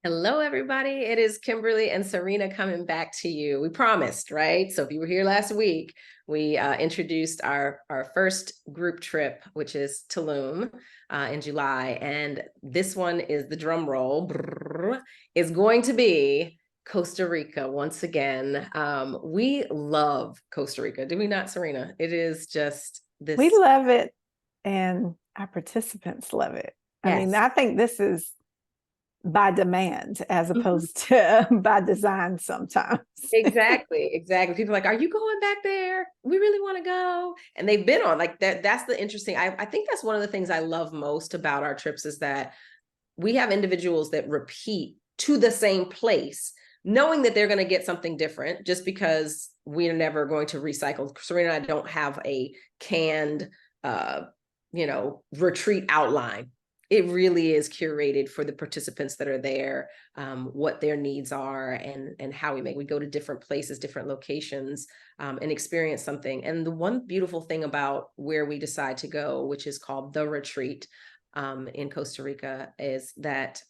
Hello, everybody. It is Kimberly and Serena coming back to you. We promised, right? So if you were here last week, we introduced our first group trip, which is Tulum in July. And this one is the drum roll, is going to be Costa Rica once again. We love Costa Rica, do we not, Serena? It is just We this, love it, and our participants love it. I mean, yes. I think this is by demand as Mhm. opposed to by design sometimes. Exactly. People are like, are you going back there? We really want to go. And they've been on like that. That's the interesting. I think that's one of the things I love most about our trips is that we have individuals that repeat to the same place, knowing that they're going to get something different just because we're never going to recycle. Serena and I don't have a canned uh, retreat outline. It really is curated for the participants that are there, what their needs are, and how we go to different places, different locations, and experience something. And the one beautiful thing about where we decide to go, which is called the retreat in Costa Rica, is that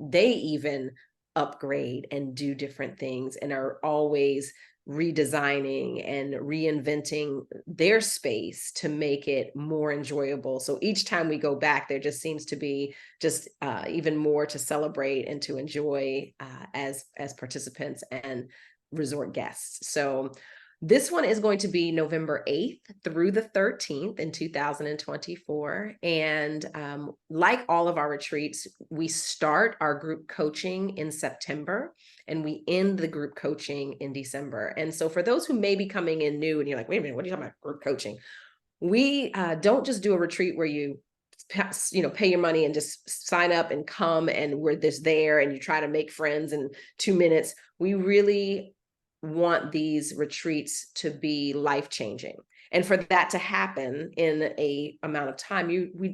they even upgrade and do different things and are always redesigning and reinventing their space to make it more enjoyable. So each time we go back, there just seems to be just even more to celebrate and to enjoy as participants and resort guests. So this one is going to be November 8th through the 13th in 2024. And like all of our retreats, we start our group coaching in September and we end the group coaching in December. And so for those who may be coming in new and you're like, wait a minute, what are you talking about group coaching? We don't just do a retreat where you pay your money and just sign up and come and we're this there and you try to make friends in 2 minutes. We really want these retreats to be life-changing, and for that to happen in a amount of time,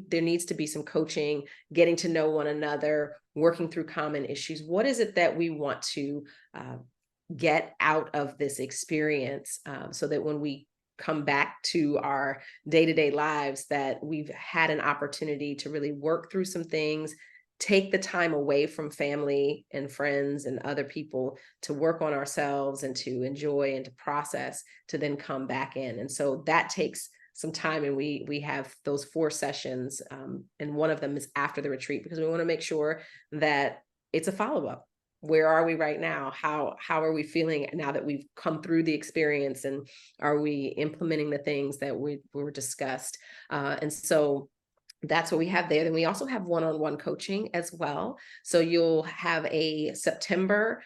there needs to be some coaching, getting to know one another, working through common issues. What is it that we want to get out of this experience, so that when we come back to our day-to-day lives, that we've had an opportunity to really work through some things, take the time away from family and friends and other people to work on ourselves and to enjoy and to process, to then come back in. And so that takes some time, and we have those 4 sessions, and one of them is after the retreat, because we want to make sure that it's a follow-up. Where are we right now? How are we feeling now that we've come through the experience, and are we implementing the things that we were discussed? And so that's what we have there. Then we also have one-on-one coaching as well. So you'll have a September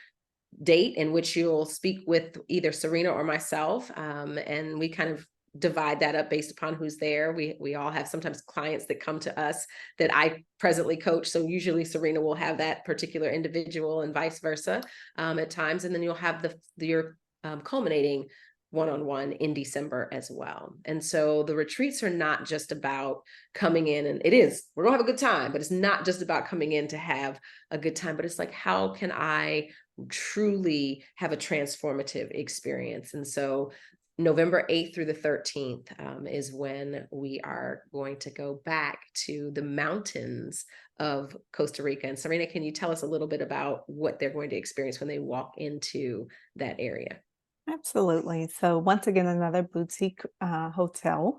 date in which you'll speak with either Serena or myself, and we kind of divide that up based upon who's there. We all have sometimes clients that come to us that I presently coach, so usually Serena will have that particular individual and vice versa at times. And then you'll have your culminating one-on-one in December as well. And so the retreats are not just about coming in, and we're gonna have a good time, but it's not just about coming in to have a good time, but it's like, how can I truly have a transformative experience? And so November 8th through the 13th is when we are going to go back to the mountains of Costa Rica. And Serena, can you tell us a little bit about what they're going to experience when they walk into that area? Absolutely. So, once again, another boutique hotel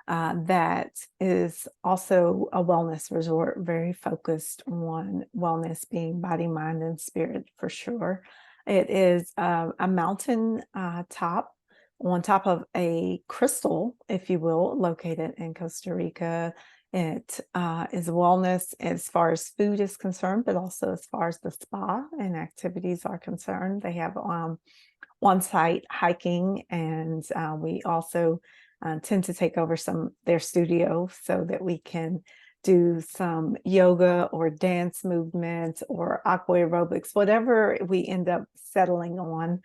that is also a wellness resort, very focused on wellness, being body, mind, and spirit for sure. It is a mountain top on top of a crystal, if you will, located in Costa Rica. It is wellness as far as food is concerned, but also as far as the spa and activities are concerned. They have on-site hiking, and we also tend to take over some their studio so that we can do some yoga or dance movements or aqua aerobics, whatever we end up settling on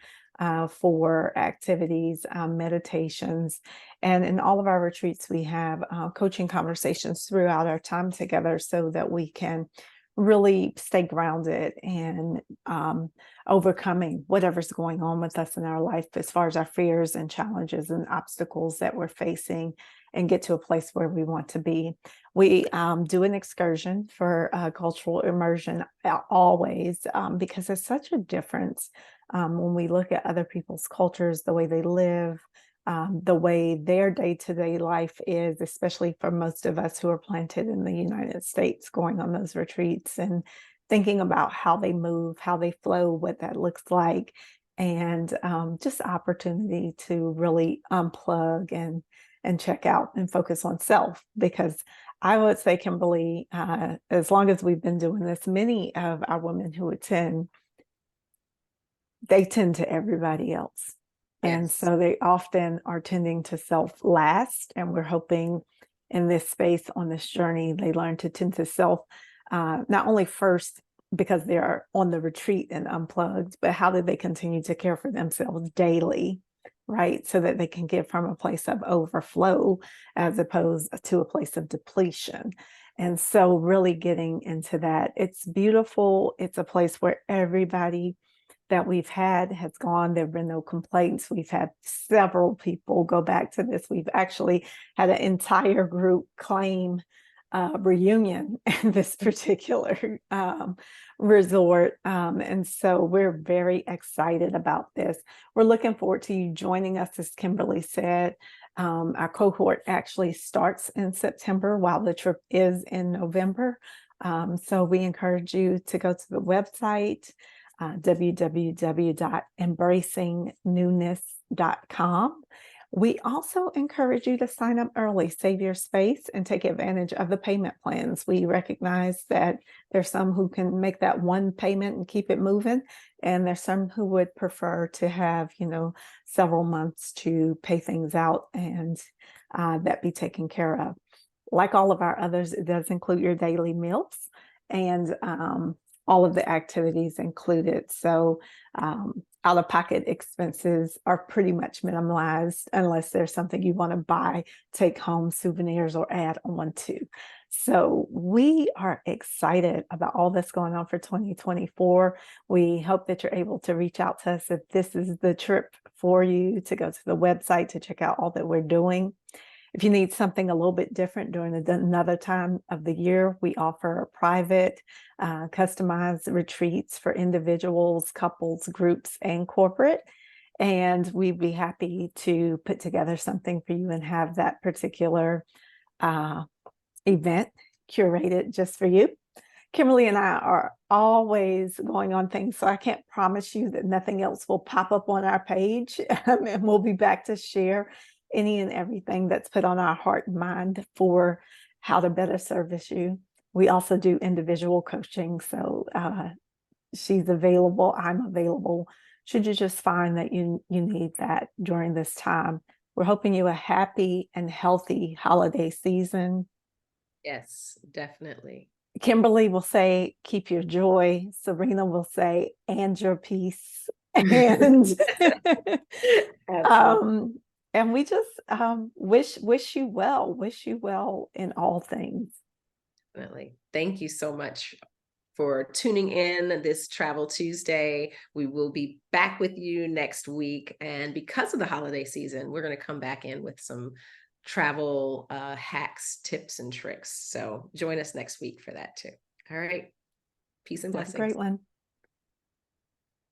for activities, meditations. And in all of our retreats, we have coaching conversations throughout our time together so that we can really stay grounded and overcoming whatever's going on with us in our life as far as our fears and challenges and obstacles that we're facing, and get to a place where we want to be. We do an excursion for cultural immersion always, because there's such a difference when we look at other people's cultures, the way they live, the way their day-to-day life is, especially for most of us who are planted in the United States, going on those retreats and thinking about how they move, how they flow, what that looks like, and just opportunity to really unplug and check out and focus on self. Because I would say, Kimberly, as long as we've been doing this, many of our women who attend, they tend to everybody else. And Yes. so they often are tending to self last. And we're hoping in this space on this journey, they learn to tend to self, not only first because they are on the retreat and unplugged, but how do they continue to care for themselves daily, right? So that they can give from a place of overflow as opposed to a place of depletion. And so, really getting into that, it's beautiful. It's a place where everybody that we've had has gone. There have been no complaints. We've had several people go back to this. We've actually had an entire group claim reunion in this particular resort. And so we're very excited about this. We're looking forward to you joining us, as Kimberly said. Our cohort actually starts in September while the trip is in November. So we encourage you to go to the website, www.embracingnewness.com. We also encourage you to sign up early, save your space, and take advantage of the payment plans. We recognize that there's some who can make that one payment and keep it moving, and there's some who would prefer to have, several months to pay things out and that be taken care of. Like all of our others, it does include your daily meals and all of the activities included. So out-of-pocket expenses are pretty much minimalized unless there's something you want to buy, take home, souvenirs, or add on to. So we are excited about all that's going on for 2024. We hope that you're able to reach out to us if this is the trip for you, to go to the website to check out all that we're doing. If you need something a little bit different during another time of the year, we offer private, customized retreats for individuals, couples, groups, and corporate. And we'd be happy to put together something for you and have that particular event curated just for you. Kimberly and I are always going on things, so I can't promise you that nothing else will pop up on our page, and we'll be back to share any and everything that's put on our heart and mind for how to better service you. We also do individual coaching, so she's available, I'm available. Should you just find that you need that during this time. We're hoping you a happy and healthy holiday season. Yes, definitely. Kimberly will say, keep your joy. Serena will say, and your peace. And Absolutely. and we just wish you well in all things. Definitely. Thank you so much for tuning in this Travel Tuesday. We will be back with you next week. And because of the holiday season, we're going to come back in with some travel hacks, tips, and tricks. So join us next week for that too. All right. Peace and Have a blessings. great one.